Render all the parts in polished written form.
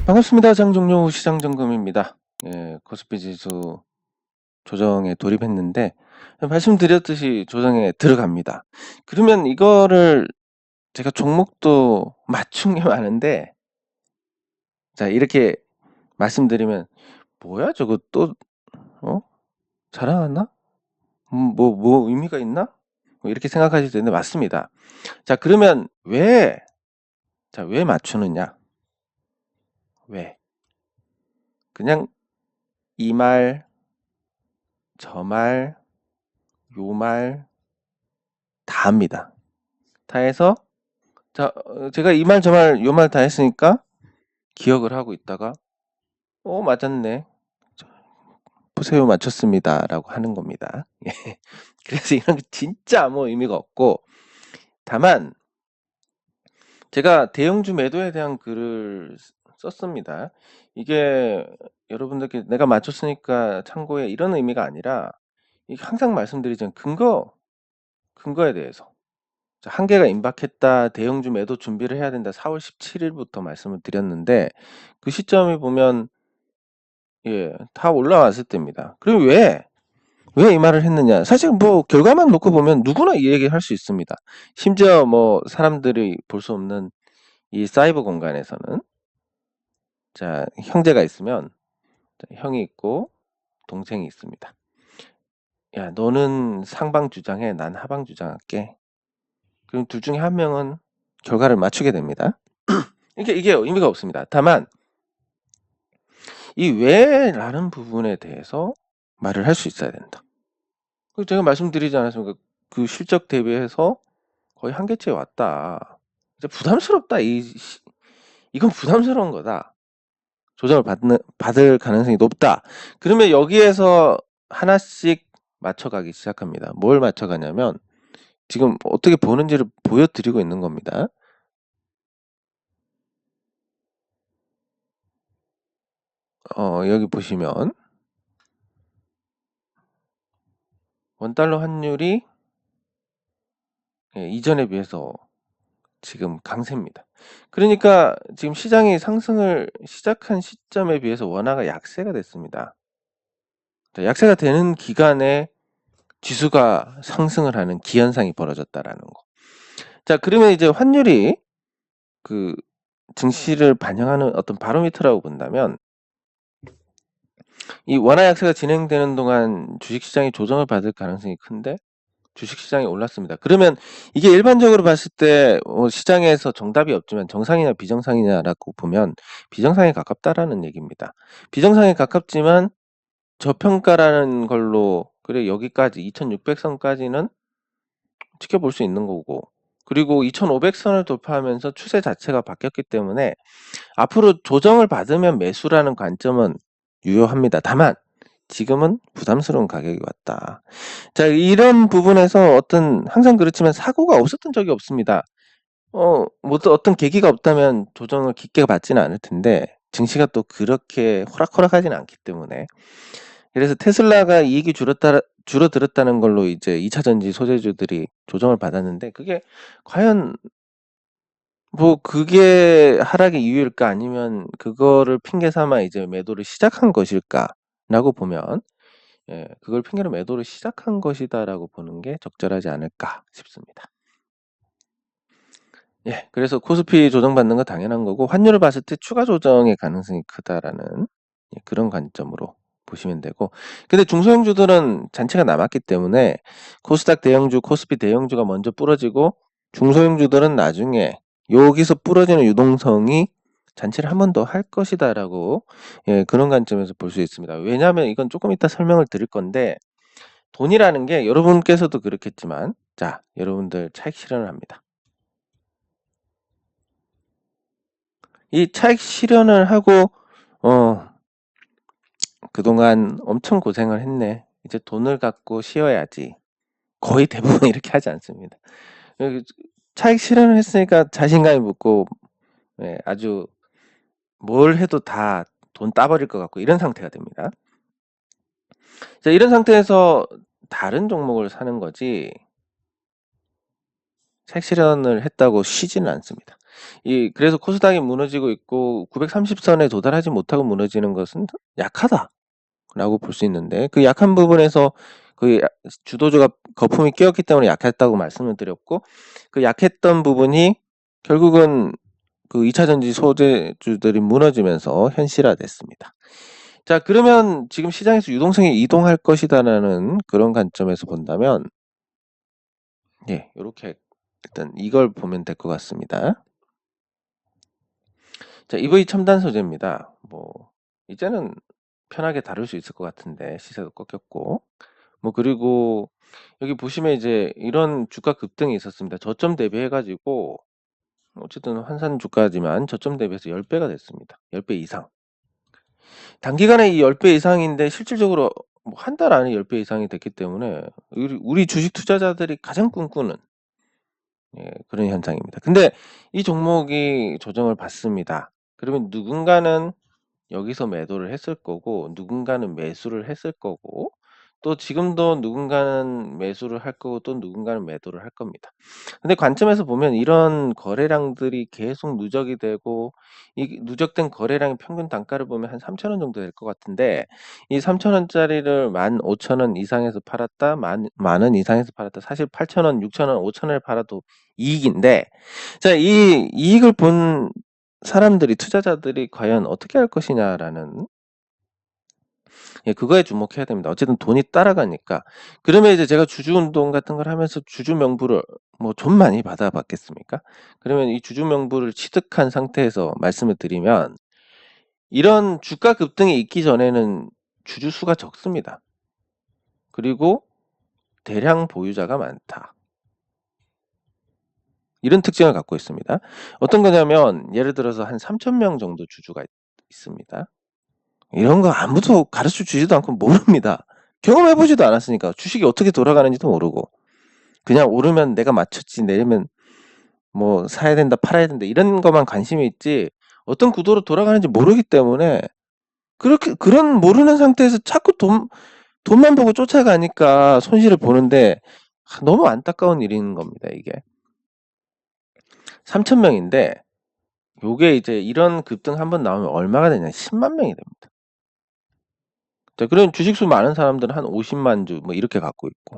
반갑습니다. 장종료 시장점검입니다. 코스피 지수 조정에 돌입했는데 말씀드렸듯이 조정에 들어갑니다. 그러면 이거를 제가 종목도 맞춘 게 많은데 자 이렇게 말씀드리면 '뭐야 저거 또 어 자랑하나? 뭐 의미가 있나?' 뭐 이렇게 생각하실 텐데 맞습니다. 자 그러면 왜 맞추느냐? 왜? 그냥 이 말, 저 말, 요 말 다 합니다. 다 해서 자 제가 이 말 저 말 요 말 다 했으니까 기억을 하고 있다가 맞았네. 보세요 맞췄습니다라고 하는 겁니다. 예. 그래서 이런 게 진짜 아무 의미가 없고 다만 제가 대형주 매도에 대한 글을 썼습니다. 이게 여러분들께 내가 맞췄으니까 참고해 이런 의미가 아니라 이게 항상 말씀드리지만 근거에 대해서 한계가 임박했다. 대형주 매도 준비를 해야 된다. 4월 17일부터 말씀을 드렸는데 그 시점에 보면 다 올라왔을 때입니다. 그리고 왜 이 말을 했느냐? 사실 뭐 결과만 놓고 보면 누구나 이 얘기를 할 수 있습니다. 심지어 뭐 사람들이 볼 수 없는 이 사이버 공간에서는 자 형제가 있으면 형이 있고 동생이 있습니다. 야 너는 상방 주장해. 난 하방 주장할게. 그럼 둘 중에 한 명은 결과를 맞추게 됩니다. 이게 의미가 없습니다. 다만 이 왜라는 부분에 대해서 말을 할 수 있어야 된다. 제가 말씀드리지 않았습니까? 그 실적 대비해서 거의 한계치에 왔다. 이제 부담스럽다. 이건 부담스러운 거다. 조정을 받을 가능성이 높다. 그러면 여기에서 하나씩 맞춰가기 시작합니다. 뭘 맞춰가냐면 지금 어떻게 보는지를 보여드리고 있는 겁니다. 여기 보시면 원달러 환율이 이전에 비해서 지금 강세입니다. 그러니까 지금 시장이 상승을 시작한 시점에 비해서 원화가 약세가 됐습니다. 약세가 되는 기간에 지수가 상승을 하는 기현상이 벌어졌다라는 거. 자, 그러면 이제 환율이 그 증시를 반영하는 어떤 바로미터라고 본다면 이 원화 약세가 진행되는 동안 주식시장이 조정을 받을 가능성이 큰데 주식시장이 올랐습니다. 그러면 이게 일반적으로 봤을 때 시장에서 정답이 없지만 정상이냐 비정상이냐라고 보면 비정상에 가깝다라는 얘기입니다. 비정상에 가깝지만 저평가라는 걸로 그래 여기까지 2600선까지는 지켜볼 수 있는 거고 그리고 2500선을 돌파하면서 추세 자체가 바뀌었기 때문에 앞으로 조정을 받으면 매수라는 관점은 유효합니다. 다만 지금은 부담스러운 가격이 왔다. 자, 이런 부분에서 항상 그렇지만 사고가 없었던 적이 없습니다. 뭐 어떤 계기가 없다면 조정을 깊게 받지는 않을 텐데 증시가 또 그렇게 호락호락하지는 않기 때문에 그래서 테슬라가 이익이 줄어들었다는 걸로 이제 2차 전지 소재주들이 조정을 받았는데 그게 과연 뭐 그게 하락의 이유일까 아니면 그거를 핑계 삼아 이제 매도를 시작한 것일까라고 보면 그걸 핑계로 매도를 시작한 것이다라고 보는 게 적절하지 않을까 싶습니다. 그래서 코스피 조정받는 거 당연한 거고 환율을 봤을 때 추가 조정의 가능성이 크다라는 그런 관점으로 보시면 되고 근데 중소형주들은 잔체가 남았기 때문에 코스닥 대형주, 코스피 대형주가 먼저 부러지고 중소형주들은 나중에 여기서 부러지는 유동성이 잔치를 한 번 더 할 것이다라고 그런 관점에서 볼 수 있습니다. 왜냐하면 이건 조금 이따 설명을 드릴 건데 돈이라는 게 여러분께서도 그렇겠지만 자 여러분들 차익 실현을 합니다. 이 차익 실현을 하고 그동안 엄청 고생을 했네. 이제 돈을 갖고 쉬어야지. 거의 대부분 이렇게 하지 않습니다. 차익 실현을 했으니까 자신감이 붙고 아주 뭘 해도 다 돈 따버릴 것 같고 이런 상태가 됩니다. 자, 이런 상태에서 다른 종목을 사는 거지 색실현을 했다고 쉬지는 않습니다. 그래서 코스닥이 무너지고 있고 930선에 도달하지 못하고 무너지는 것은 약하다라고 볼 수 있는데, 그 약한 부분에서 그 주도주가 거품이 끼었기 때문에 약했다고 말씀을 드렸고, 그 약했던 부분이 결국은 그 2차전지 소재주들이 무너지면서 현실화됐습니다. 자, 그러면 지금 시장에서 유동성이 이동할 것이다라는 그런 관점에서 본다면, 이렇게 일단 이걸 보면 될 것 같습니다. 자, EV 첨단 소재입니다. 이제는 편하게 다룰 수 있을 것 같은데, 시세도 꺾였고. 그리고 여기 보시면 이제 이런 주가 급등이 있었습니다. 저점 대비해가지고, 어쨌든 환산 주가지만 저점 대비해서 10배가 됐습니다. 10배 이상. 단기간에 이 10배 이상인데 실질적으로 한 달 안에 10배 이상이 됐기 때문에 우리 주식 투자자들이 가장 꿈꾸는 그런 현상입니다. 근데 이 종목이 조정을 받습니다. 그러면 누군가는 여기서 매도를 했을 거고, 누군가는 매수를 했을 거고, 또 지금도 누군가는 매수를 할 거고, 또 누군가는 매도를 할 겁니다. 근데 관점에서 보면 이런 거래량들이 계속 누적이 되고, 이 누적된 거래량의 평균 단가를 보면 한 3,000원 정도 될 것 같은데, 이 3,000원짜리를 15,000원 이상에서 팔았다, 만원 이상에서 팔았다, 사실 8,000원, 6,000원, 5,000원에 팔아도 이익인데, 자, 이 이익을 본 사람들이, 투자자들이 과연 어떻게 할 것이냐라는, 그거에 주목해야 됩니다. 어쨌든 돈이 따라가니까. 그러면 이제 제가 주주 운동 같은 걸 하면서 주주 명부를 좀 많이 받아봤겠습니까? 그러면 이 주주 명부를 취득한 상태에서 말씀을 드리면, 이런 주가 급등이 있기 전에는 주주 수가 적습니다. 그리고 대량 보유자가 많다. 이런 특징을 갖고 있습니다. 어떤 거냐면, 예를 들어서 한 3,000명 정도 주주가 있습니다. 이런 거 아무도 가르쳐 주지도 않고 모릅니다. 경험해보지도 않았으니까. 주식이 어떻게 돌아가는지도 모르고, 그냥 오르면 내가 맞췄지, 내리면 사야 된다, 팔아야 된다, 이런 것만 관심이 있지, 어떤 구도로 돌아가는지 모르기 때문에, 그런 모르는 상태에서 자꾸 돈만 보고 쫓아가니까 손실을 보는데, 너무 안타까운 일인 겁니다, 이게. 3,000명인데, 요게 이제 이런 급등 한번 나오면 얼마가 되냐? 10만 명이 됩니다. 자, 그런 주식수 많은 사람들은 한 50만 주 이렇게 갖고 있고,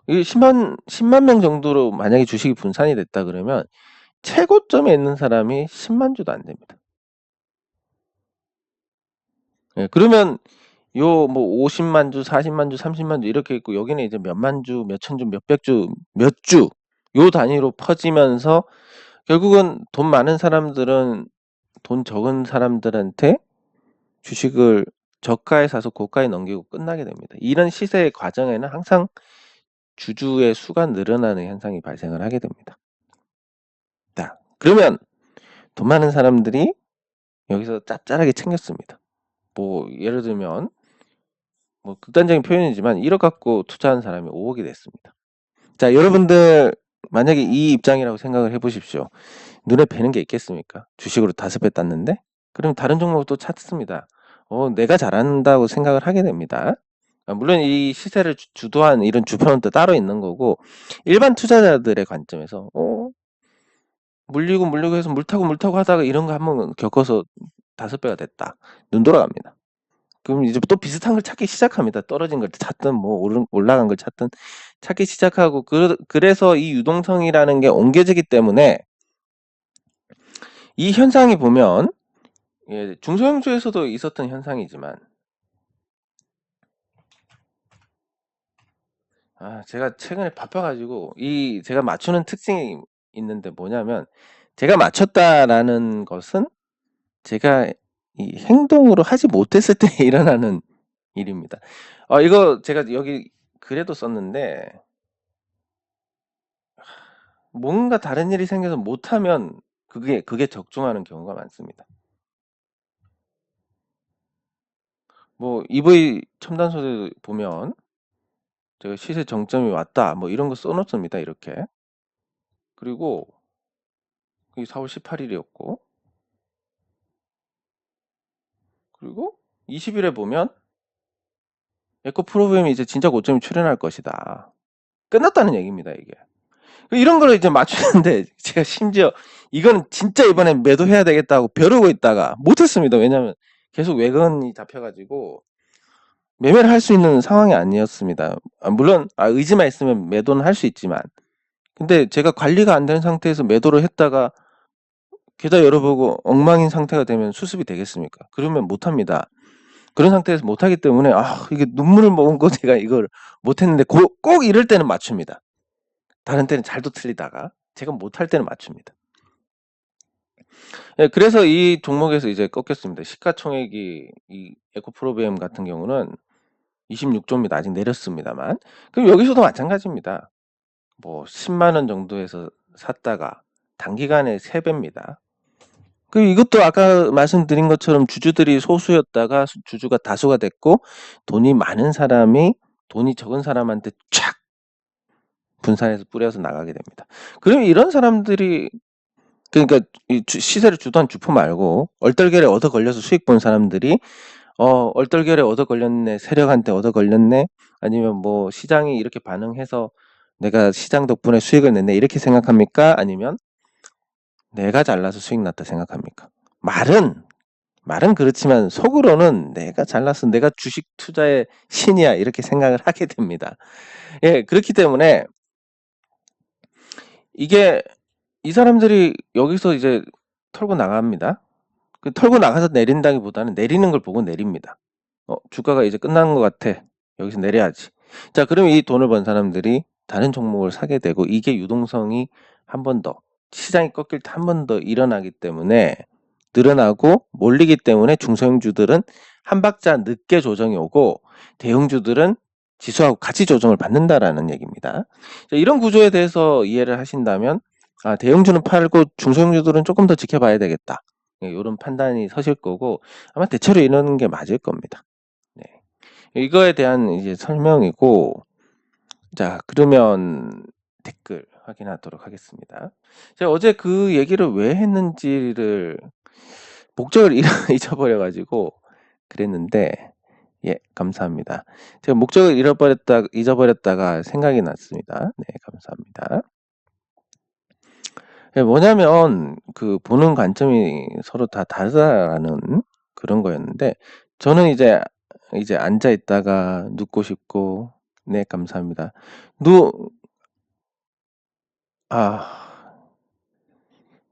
이 10만 명 정도로 만약에 주식이 분산이 됐다 그러면 최고점에 있는 사람이 10만 주도 안 됩니다. 그러면 50만 주, 40만 주, 30만 주 이렇게 있고, 여기는 이제 몇만 주, 몇천 주, 몇백 주, 몇 주, 요 단위로 퍼지면서 결국은 돈 많은 사람들은 돈 적은 사람들한테 주식을 저가에 사서 고가에 넘기고 끝나게 됩니다. 이런 시세의 과정에는 항상 주주의 수가 늘어나는 현상이 발생을 하게 됩니다. 자, 그러면 돈 많은 사람들이 여기서 짭짤하게 챙겼습니다. 예를 들면 극단적인 표현이지만 1억 갖고 투자한 사람이 5억이 됐습니다. 자, 여러분들 만약에 이 입장이라고 생각을 해보십시오. 눈에 뵈는 게 있겠습니까? 주식으로 5배 땄는데? 그럼 다른 종목도 찾습니다. 내가 잘한다고 생각을 하게 됩니다. 물론 이 시세를 주도한 이런 주표는 또 따로 있는 거고, 일반 투자자들의 관점에서 물리고 해서 물 타고 하다가 이런 거 한번 겪어서 5배가 됐다. 눈 돌아갑니다. 그럼 이제 또 비슷한 걸 찾기 시작합니다. 떨어진 걸 찾든 올라간 걸 찾든 찾기 시작하고, 그래서 이 유동성이라는 게 옮겨지기 때문에 이 현상이 보면 중소형주에서도 있었던 현상이지만, 제가 최근에 바빠가지고 제가 맞추는 특징이 있는데 뭐냐면, 제가 맞췄다라는 것은 제가 이 행동으로 하지 못했을 때 일어나는 일입니다. 이거 제가 여기 글에도 썼는데, 뭔가 다른 일이 생겨서 못하면 그게 적중하는 경우가 많습니다. EV 첨단 소재 보면 제가 시세 정점이 왔다 이런 거 써놓습니다, 이렇게. 그리고 4월 18일이었고, 그리고 20일에 보면 에코 프로그램이 이제 진짜 고점이 출현할 것이다. 끝났다는 얘기입니다, 이게. 이런 거를 이제 맞추는데 제가 심지어 이거는 진짜 이번에 매도해야 되겠다고 벼르고 있다가 못했습니다. 왜냐면 계속 외건이 잡혀가지고 매매를 할 수 있는 상황이 아니었습니다. 물론 의지만 있으면 매도는 할 수 있지만, 근데 제가 관리가 안 된 상태에서 매도를 했다가 계좌 열어보고 엉망인 상태가 되면 수습이 되겠습니까? 그러면 못합니다. 그런 상태에서 못하기 때문에 이게 눈물을 머금고 제가 이걸 못했는데 꼭 이럴 때는 맞춥니다. 다른 때는 잘도 틀리다가 제가 못할 때는 맞춥니다. 예, 그래서 이 종목에서 이제 꺾였습니다. 시가총액이 이 에코프로비엠 같은 경우는 26조입니다. 아직 내렸습니다만. 그럼 여기서도 마찬가지입니다. 뭐 10만 원 정도에서 샀다가 단기간에 3배입니다. 그 이것도 아까 말씀드린 것처럼 주주들이 소수였다가 주주가 다수가 됐고 돈이 많은 사람이 돈이 적은 사람한테 촥 분산해서 뿌려서 나가게 됩니다. 그러면 이런 사람들이 그러니까 이 시세를 주던 주포 말고 얼떨결에 얻어 걸려서 수익 본 사람들이 얼떨결에 얻어 걸렸네, 세력한테 얻어 걸렸네, 아니면 뭐 시장이 이렇게 반응해서 내가 시장 덕분에 수익을 냈네 이렇게 생각합니까? 아니면 내가 잘나서 수익 났다 생각합니까? 말은 그렇지만 속으로는 내가 잘나서 내가 주식 투자의 신이야 이렇게 생각을 하게 됩니다. 예, 그렇기 때문에 이게 이 사람들이 여기서 이제 털고 나갑니다. 그 털고 나가서 내린다기보다는 내리는 걸 보고 내립니다. 주가가 이제 끝난 것 같아. 여기서 내려야지. 자, 그럼 이 돈을 번 사람들이 다른 종목을 사게 되고 이게 유동성이 한 번 더 시장이 꺾일 때 한 번 더 일어나기 때문에 늘어나고 몰리기 때문에 중소형주들은 한 박자 늦게 조정이 오고 대형주들은 지수하고 같이 조정을 받는다라는 얘기입니다. 자, 이런 구조에 대해서 이해를 하신다면 대형주는 팔고 중소형주들은 조금 더 지켜봐야 되겠다. 이런 판단이 서실 거고 아마 대체로 이러는 게 맞을 겁니다. 네. 이거에 대한 이제 설명이고, 자, 그러면 댓글 확인하도록 하겠습니다. 제가 어제 그 얘기를 왜 했는지를 목적을 잊어버려가지고 그랬는데, 예, 감사합니다. 제가 목적을 잊어버렸다가 생각이 났습니다. 네, 감사합니다. 예, 뭐냐면 그 보는 관점이 서로 다 다르다라는 그런 거였는데, 저는 이제 앉아 있다가 눕고 싶고, 네, 감사합니다.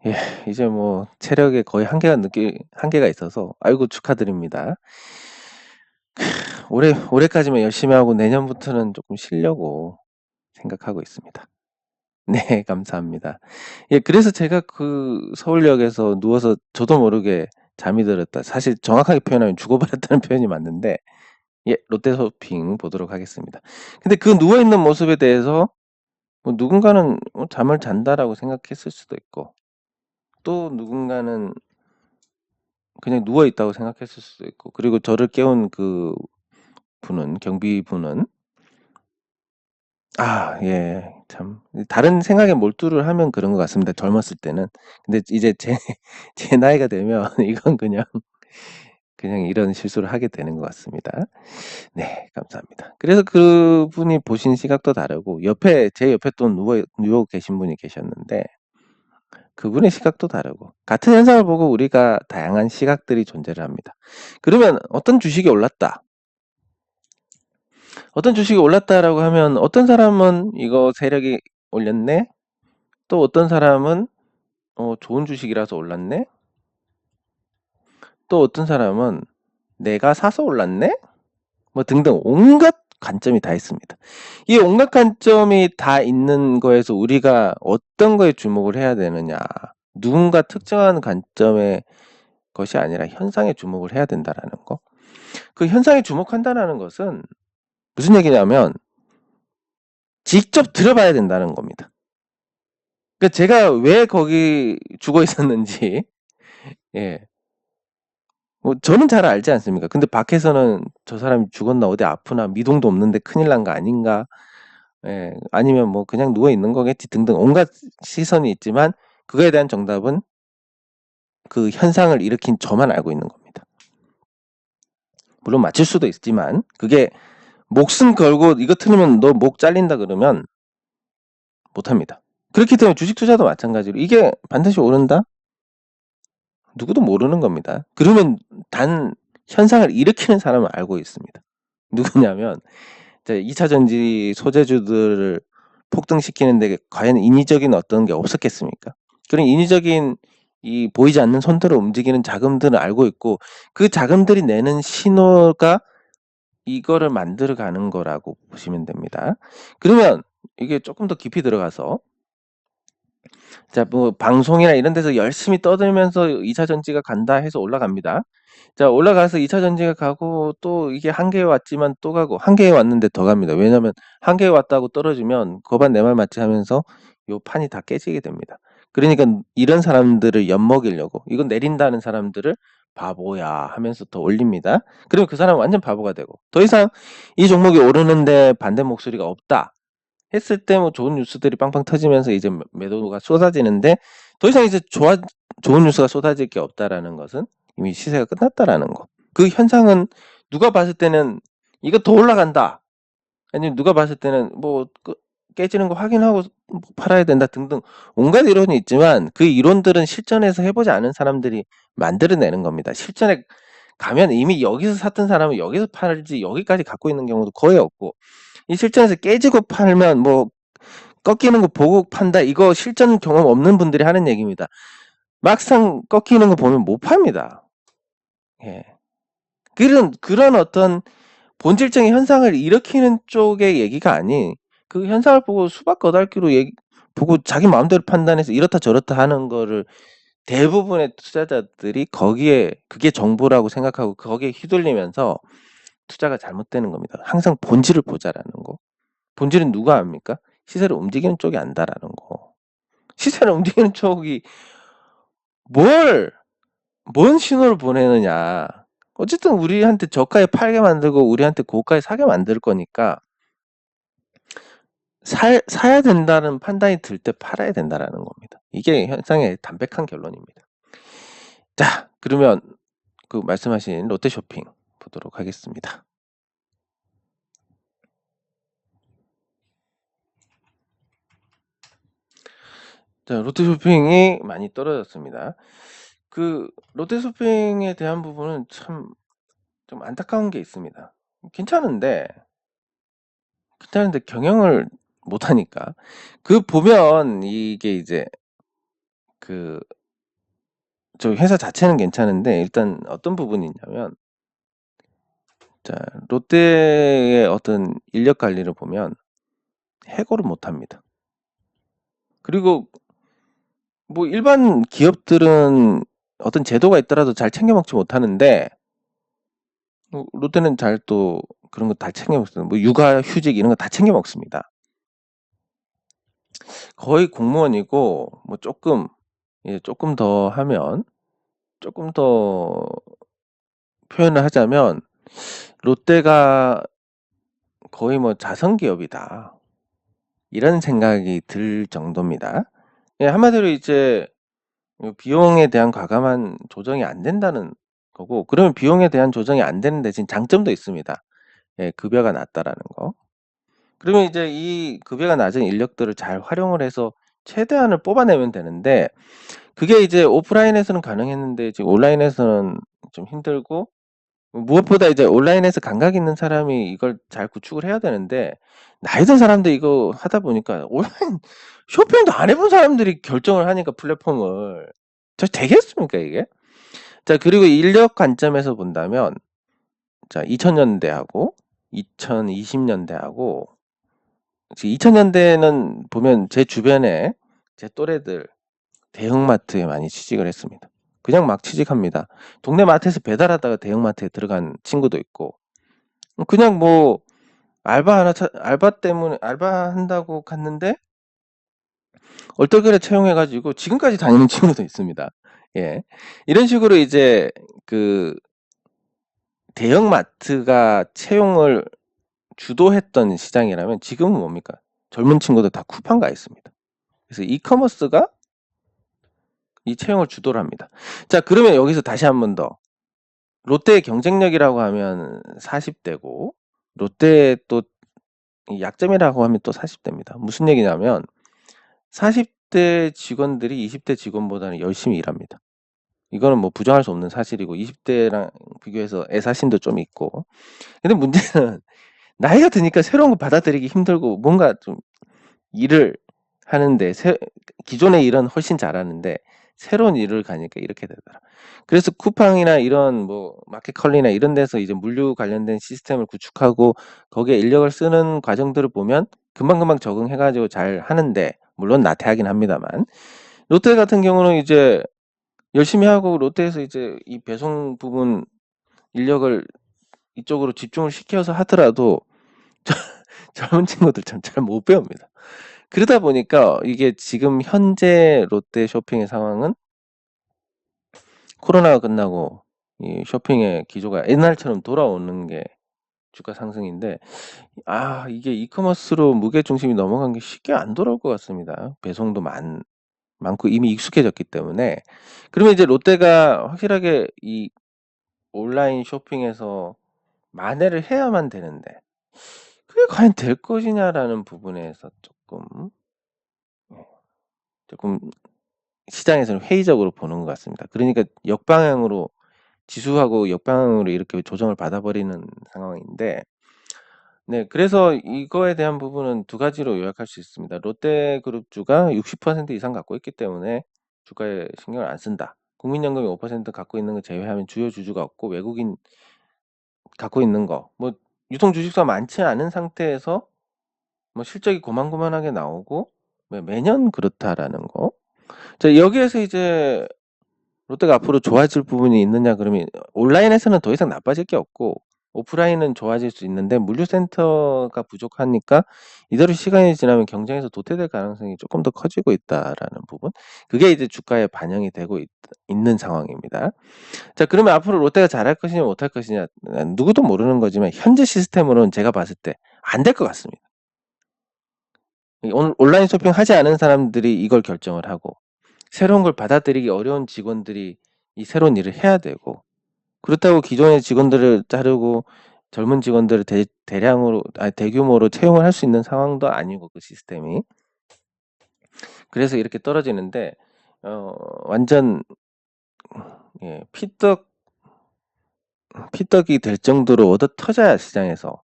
예, 이제 뭐 체력에 거의 한계가 있어서 아이고 축하드립니다. 올해까지만 열심히 하고 내년부터는 조금 쉬려고 생각하고 있습니다. 네, 감사합니다. 예, 그래서 제가 그 서울역에서 누워서 저도 모르게 잠이 들었다. 사실 정확하게 표현하면 죽어버렸다는 표현이 맞는데, 예, 롯데쇼핑 보도록 하겠습니다. 근데 그 누워있는 모습에 대해서 뭐 누군가는 잠을 잔다라고 생각했을 수도 있고, 또 누군가는 그냥 누워있다고 생각했을 수도 있고, 그리고 저를 깨운 그 경비분은, 예, 참, 다른 생각에 몰두를 하면 그런 것 같습니다. 젊었을 때는. 근데 이제 제 나이가 되면 이건 그냥 이런 실수를 하게 되는 것 같습니다. 네, 감사합니다. 그래서 그분이 보신 시각도 다르고, 제 옆에 또 누워 계신 분이 계셨는데, 그분의 시각도 다르고, 같은 현상을 보고 우리가 다양한 시각들이 존재를 합니다. 그러면 어떤 주식이 올랐다. 어떤 주식이 올랐다라고 하면 어떤 사람은 이거 세력이 올렸네? 또 어떤 사람은 좋은 주식이라서 올랐네? 또 어떤 사람은 내가 사서 올랐네? 뭐 등등 온갖 관점이 다 있습니다. 이 온갖 관점이 다 있는 거에서 우리가 어떤 거에 주목을 해야 되느냐. 누군가 특정한 관점의 것이 아니라 현상에 주목을 해야 된다라는 거. 그 현상에 주목한다는 것은 무슨 얘기냐면 직접 들어봐야 된다는 겁니다. 그러니까 제가 왜 거기 죽어 있었는지, 예. 뭐 저는 잘 알지 않습니까? 근데 밖에서는 저 사람이 죽었나 어디 아프나 미동도 없는데 큰일 난 거 아닌가? 예. 아니면 뭐 그냥 누워 있는 거겠지 등등 온갖 시선이 있지만 그거에 대한 정답은 그 현상을 일으킨 저만 알고 있는 겁니다. 물론 맞출 수도 있지만 그게 목숨 걸고 이거 틀리면 너 목 잘린다 그러면 못합니다. 그렇기 때문에 주식 투자도 마찬가지로 이게 반드시 오른다? 누구도 모르는 겁니다. 그러면 단 현상을 일으키는 사람은 알고 있습니다. 누구냐면 2차 전지 소재주들을 폭등시키는데 과연 인위적인 어떤 게 없었겠습니까? 그런 인위적인 이 보이지 않는 손들을 움직이는 자금들을 알고 있고 그 자금들이 내는 신호가 이거를 만들어가는 거라고 보시면 됩니다. 그러면 이게 조금 더 깊이 들어가서 뭐 방송이나 이런 데서 열심히 떠들면서 2차 전지가 간다 해서 올라갑니다. 올라가서 2차 전지가 가고 또 이게 한계에 왔지만 또 가고 한계에 왔는데 더 갑니다. 왜냐면 한계에 왔다고 떨어지면 거반 내 말 맞지 하면서 요 판이 다 깨지게 됩니다. 그러니까 이런 사람들을 엿먹이려고 이건 내린다는 사람들을 바보야 하면서 더 올립니다. 그러면 그 사람은 완전 바보가 되고 더 이상 이 종목이 오르는데 반대 목소리가 없다 했을 때 뭐 좋은 뉴스들이 빵빵 터지면서 이제 매도가 쏟아지는데 더 이상 이제 좋은 뉴스가 쏟아질 게 없다라는 것은 이미 시세가 끝났다라는 거. 그 현상은 누가 봤을 때는 이거 더 올라간다. 아니면 누가 봤을 때는 뭐 깨지는 거 확인하고 팔아야 된다 등등 온갖 이론이 있지만 그 이론들은 실전에서 해보지 않은 사람들이 만들어내는 겁니다. 실전에 가면 이미 여기서 샀던 사람은 여기서 팔지 여기까지 갖고 있는 경우도 거의 없고 이 실전에서 깨지고 팔면 뭐 꺾이는 거 보고 판다 이거 실전 경험 없는 분들이 하는 얘기입니다. 막상 꺾이는 거 보면 못 팝니다. 예. 그런 어떤 본질적인 현상을 일으키는 쪽의 얘기가 아닌 그 현상을 보고 수박 거달기로 보고 자기 마음대로 판단해서 이렇다 저렇다 하는 거를 대부분의 투자자들이 거기에 그게 정보라고 생각하고 거기에 휘둘리면서 투자가 잘못되는 겁니다. 항상 본질을 보자라는 거. 본질은 누가 압니까? 시세를 움직이는 쪽이 안다라는 거. 시세를 움직이는 쪽이 뭔 신호를 보내느냐. 어쨌든 우리한테 저가에 팔게 만들고 우리한테 고가에 사게 만들 거니까 사야 된다는 판단이 들 때 팔아야 된다라는 겁니다. 이게 현상의 담백한 결론입니다. 자, 그러면 그 말씀하신 롯데쇼핑 보도록 하겠습니다. 자, 롯데쇼핑이 많이 떨어졌습니다. 그 롯데쇼핑에 대한 부분은 참 좀 안타까운 게 있습니다. 괜찮은데 경영을 못 하니까 그 보면 이게 이제 저 회사 자체는 괜찮은데 일단 어떤 부분이 있냐면 롯데의 어떤 인력 관리를 보면 해고를 못 합니다. 그리고 뭐 일반 기업들은 어떤 제도가 있더라도 잘 챙겨 먹지 못하는데 롯데는 잘 또 그런 거 다 챙겨 먹습니다. 뭐 육아, 휴직 이런 거 다 챙겨 먹습니다. 거의 공무원이고 뭐 조금 더 하면 조금 더 표현을 하자면 롯데가 거의 뭐 자선기업이다. 이런 생각이 들 정도입니다. 한마디로 이제 비용에 대한 과감한 조정이 안 된다는 거고 그러면 비용에 대한 조정이 안 되는 대신 장점도 있습니다. 급여가 낮다라는 거. 그러면 이제 이 급여가 낮은 인력들을 잘 활용을 해서 최대한을 뽑아내면 되는데 그게 이제 오프라인에서는 가능했는데 지금 온라인에서는 좀 힘들고 무엇보다 이제 온라인에서 감각 있는 사람이 이걸 잘 구축을 해야 되는데 나이 든 사람들 이거 하다 보니까 온라인 쇼핑도 안 해본 사람들이 결정을 하니까 플랫폼을 되겠습니까 이게? 자 그리고 인력 관점에서 본다면 2000년대하고 2020년대하고 2000년대는 보면 제 주변에 제 또래들 대형마트에 많이 취직을 했습니다. 그냥 막 취직합니다. 동네 마트에서 배달하다가 대형마트에 들어간 친구도 있고 그냥 뭐 알바 때문에 알바한다고 갔는데 얼떨결에 채용해가지고 지금까지 다니는 친구도 있습니다. 예, 이런 식으로 이제 그 대형마트가 채용을 주도했던 시장이라면 지금은 뭡니까? 젊은 친구들 다 쿠팡 가 있습니다. 그래서 이커머스가 이 채용을 주도를 합니다. 자, 그러면 여기서 다시 한 번 더. 롯데의 경쟁력이라고 하면 40대고, 롯데의 또 약점이라고 하면 또 40대입니다. 무슨 얘기냐면, 40대 직원들이 20대 직원보다는 열심히 일합니다. 이거는 뭐 부정할 수 없는 사실이고 20대랑 비교해서 애사심도 좀 있고. 근데 문제는 나이가 드니까 새로운 거 받아들이기 힘들고 뭔가 좀 일을 하는데 기존의 일은 훨씬 잘하는데 새로운 일을 가니까 이렇게 되더라. 그래서 쿠팡이나 이런 뭐 마켓컬리나 이런 데서 이제 물류 관련된 시스템을 구축하고 거기에 인력을 쓰는 과정들을 보면 금방금방 적응해 가지고 잘 하는데 물론 나태하긴 합니다만 롯데 같은 경우는 이제 열심히 하고 롯데에서 이제 이 배송 부분 인력을 이쪽으로 집중을 시켜서 하더라도 젊은 친구들 참 잘 못 배웁니다. 그러다 보니까 이게 지금 현재 롯데 쇼핑의 상황은 코로나가 끝나고 이 쇼핑의 기조가 옛날처럼 돌아오는 게 주가 상승인데 이게 이커머스로 무게 중심이 넘어간 게 쉽게 안 돌아올 것 같습니다. 배송도 많고 이미 익숙해졌기 때문에. 그러면 이제 롯데가 확실하게 이 온라인 쇼핑에서 만회를 해야만 되는데 그게 과연 될 것이냐라는 부분에서 조금 시장에서는 회의적으로 보는 것 같습니다. 그러니까 역방향으로 지수하고 역방향으로 이렇게 조정을 받아버리는 상황인데 네, 그래서 이거에 대한 부분은 두 가지로 요약할 수 있습니다. 롯데그룹주가 60% 이상 갖고 있기 때문에 주가에 신경을 안 쓴다. 국민연금이 5% 갖고 있는 거 제외하면 주요 주주가 없고 외국인 갖고 있는 거, 뭐 유통 주식수가 많지 않은 상태에서 뭐 실적이 고만고만하게 나오고 매년 그렇다라는 거. 자, 여기에서 이제 롯데가 앞으로 좋아질 부분이 있느냐 그러면 온라인에서는 더 이상 나빠질 게 없고 오프라인은 좋아질 수 있는데 물류센터가 부족하니까 이대로 시간이 지나면 경쟁에서 도태될 가능성이 조금 더 커지고 있다라는 부분. 그게 이제 주가에 반영이 되고 있는 상황입니다. 자, 그러면 앞으로 롯데가 잘할 것이냐 못할 것이냐 누구도 모르는 거지만 현재 시스템으로는 제가 봤을 때 안 될 것 같습니다. 온라인 쇼핑 하지 않은 사람들이 이걸 결정을 하고 새로운 걸 받아들이기 어려운 직원들이 이 새로운 일을 해야 되고 그렇다고 기존의 직원들을 자르고 젊은 직원들을 대규모로 채용을 할 수 있는 상황도 아니고 그 시스템이. 그래서 이렇게 떨어지는데 완전 피떡이 될 정도로 얻어 터져야 시장에서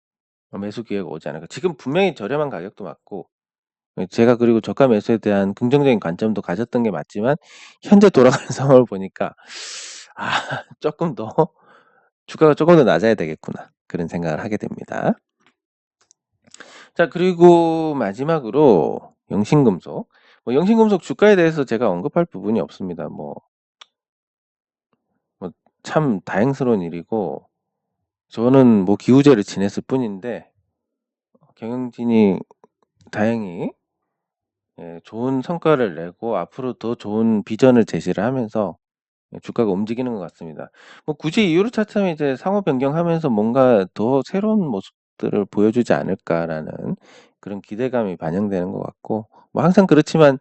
매수 기회가 오지 않을까. 지금 분명히 저렴한 가격도 맞고 제가 그리고 저가 매수에 대한 긍정적인 관점도 가졌던 게 맞지만 현재 돌아가는 상황을 보니까 조금 더 주가가 조금 더 낮아야 되겠구나 그런 생각을 하게 됩니다. 자, 그리고 마지막으로 영신금속. 영신금속 주가에 대해서 제가 언급할 부분이 없습니다. 참 다행스러운 일이고 저는 기우제를 지냈을 뿐인데 경영진이 다행히 좋은 성과를 내고 앞으로 더 좋은 비전을 제시를 하면서 주가가 움직이는 것 같습니다. 굳이 이유를 찾자면 이제 상호 변경하면서 뭔가 더 새로운 모습들을 보여주지 않을까라는 그런 기대감이 반영되는 것 같고 항상 그렇지만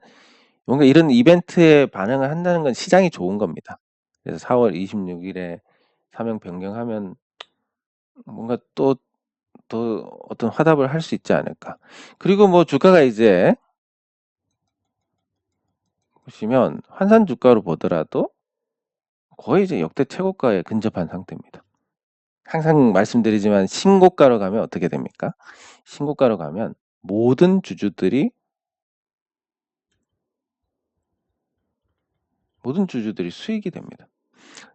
뭔가 이런 이벤트에 반응을 한다는 건 시장이 좋은 겁니다. 그래서 4월 26일에 사명 변경하면 뭔가 또 어떤 화답을 할 수 있지 않을까. 그리고 주가가 이제 보시면 환산 주가로 보더라도 거의 이제 역대 최고가에 근접한 상태입니다. 항상 말씀드리지만 신고가로 가면 어떻게 됩니까? 신고가로 가면 모든 주주들이 수익이 됩니다.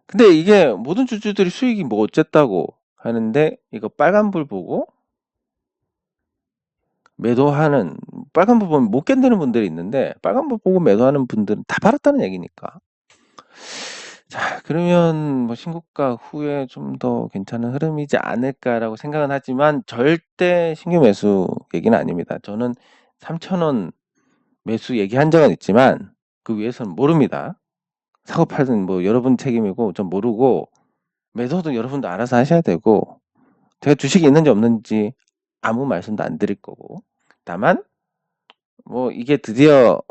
근데 이게 모든 주주들이 수익이 어쨌다고 하는데 이거 빨간불 보고 매도하는 빨간불 보면 못 견디는 분들이 있는데 빨간불 보고 매도하는 분들은 다 팔았다는 얘기니까. 자, 그러면 신고가 후에 좀 더 괜찮은 흐름이지 않을까라고 생각은 하지만 절대 신규 매수 얘기는 아닙니다. 저는 3,000원 매수 얘기한 적은 있지만 그 위에서는 모릅니다. 사고 팔든 여러분 책임이고 전 모르고 매도도 여러분도 알아서 하셔야 되고 제가 주식이 있는지 없는지 아무 말씀도 안 드릴 거고 다만 이게 드디어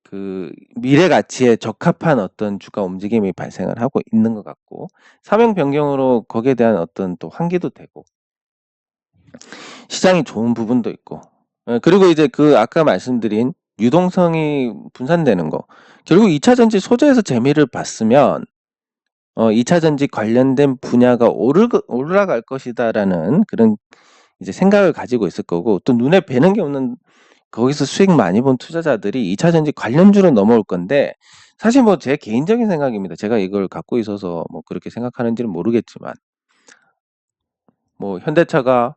그 미래 가치에 적합한 어떤 주가 움직임이 발생을 하고 있는 것 같고 사명 변경으로 거기에 대한 어떤 또 환기도 되고 시장이 좋은 부분도 있고 그리고 이제 그 아까 말씀드린 유동성이 분산되는 거. 결국 2차 전지 소재에서 재미를 봤으면 2차 전지 관련된 분야가 올라갈 것이다라는 그런 이제 생각을 가지고 있을 거고, 또 눈에 뵈는 게 없는 거기서 수익 많이 본 투자자들이 2차 전지 관련주로 넘어올 건데, 사실 뭐 제 개인적인 생각입니다. 제가 이걸 갖고 있어서 뭐 그렇게 생각하는지는 모르겠지만, 뭐 현대차가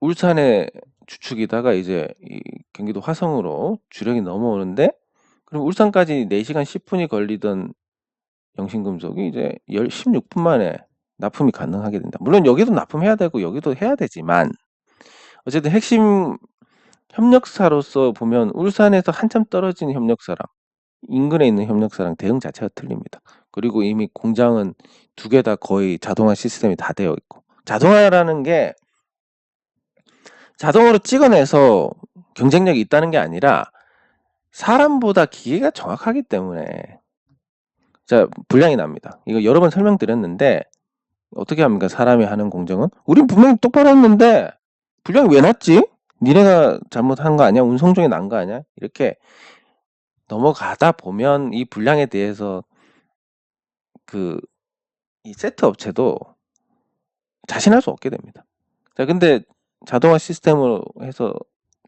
울산의 주축이다가 이제 이 경기도 화성으로 주력이 넘어오는데, 그럼 울산까지 4시간 10분이 걸리던 영신금속이 이제 16분 만에 납품이 가능하게 된다. 물론 여기도 납품해야 되고 여기도 해야 되지만, 어쨌든 핵심 협력사로서 보면 울산에서 한참 떨어진 협력사랑 인근에 있는 협력사랑 대응 자체가 틀립니다. 그리고 이미 공장은 2개 다 거의 자동화 시스템이 다 되어 있고, 자동화라는 게 자동으로 찍어내서 경쟁력이 있다는 게 아니라 사람보다 기계가 정확하기 때문에 자 불량이 납니다. 이거 여러 번 설명드렸는데, 어떻게 합니까? 사람이 하는 공정은? 우린 분명히 똑바로 했는데 불량이 왜 났지? 니네가 잘못한 거 아니야? 운송 중에 난 거 아니야? 이렇게 넘어가다 보면 이 불량에 대해서 이 세트 업체도 자신할 수 없게 됩니다. 자, 근데 자동화 시스템으로 해서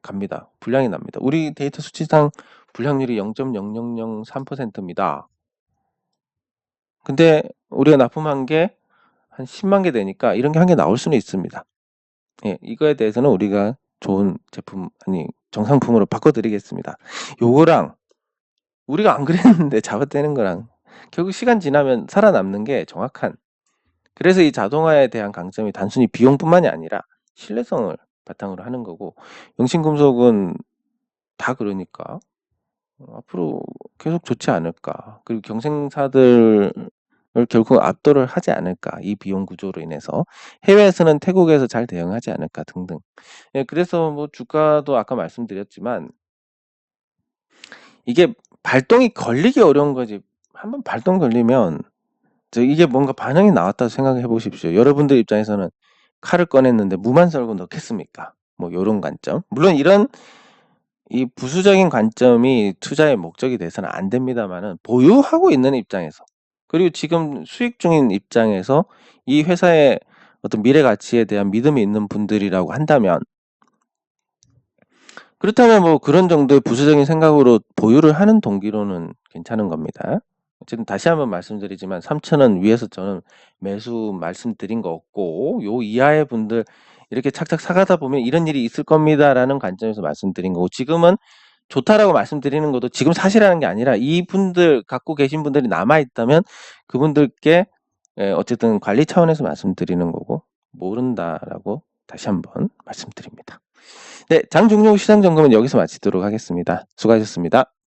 갑니다. 불량이 납니다. 우리 데이터 수치상 불량률이 0.0003%입니다. 근데 우리가 납품한 게 한 10만 개 되니까 이런 게 한 개 나올 수는 있습니다. 예, 이거에 대해서는 우리가 좋은 제품, 정상품으로 바꿔드리겠습니다. 요거랑 우리가 안 그랬는데 잡아떼는 거랑 결국 시간 지나면 살아남는 게 정확한, 그래서 이 자동화에 대한 강점이 단순히 비용뿐만이 아니라 신뢰성을 바탕으로 하는 거고, 영신금속은 다 그러니까 앞으로 계속 좋지 않을까. 그리고 경쟁사들을 결국 압도를 하지 않을까. 이 비용 구조로 인해서 해외에서는 태국에서 잘 대응하지 않을까 등등. 예, 그래서 뭐 주가도 아까 말씀드렸지만 이게 발동이 걸리기 어려운 거지. 한번 발동 걸리면 이게 뭔가 반응이 나왔다 생각해 보십시오. 여러분들 입장에서는 칼을 꺼냈는데 무만 썰고 넣겠습니까? 뭐 요런 관점. 물론 이런 이 부수적인 관점이 투자의 목적이 돼서는 안 됩니다만은, 보유하고 있는 입장에서, 그리고 지금 수익 중인 입장에서 이 회사의 어떤 미래 가치에 대한 믿음이 있는 분들이라고 한다면, 그렇다면 뭐 그런 정도의 부수적인 생각으로 보유를 하는 동기로는 괜찮은 겁니다. 어쨌든 다시 한번 말씀드리지만 3,000원 위에서 저는 매수 말씀드린 거 없고, 요 이하의 분들 이렇게 착착 사가다 보면 이런 일이 있을 겁니다라는 관점에서 말씀드린 거고, 지금은 좋다라고 말씀드리는 것도 지금 사시라는 게 아니라 이분들 갖고 계신 분들이 남아있다면 그분들께 어쨌든 관리 차원에서 말씀드리는 거고, 모른다라고 다시 한번 말씀드립니다. 네, 장 종료 시장 점검은 여기서 마치도록 하겠습니다. 수고하셨습니다.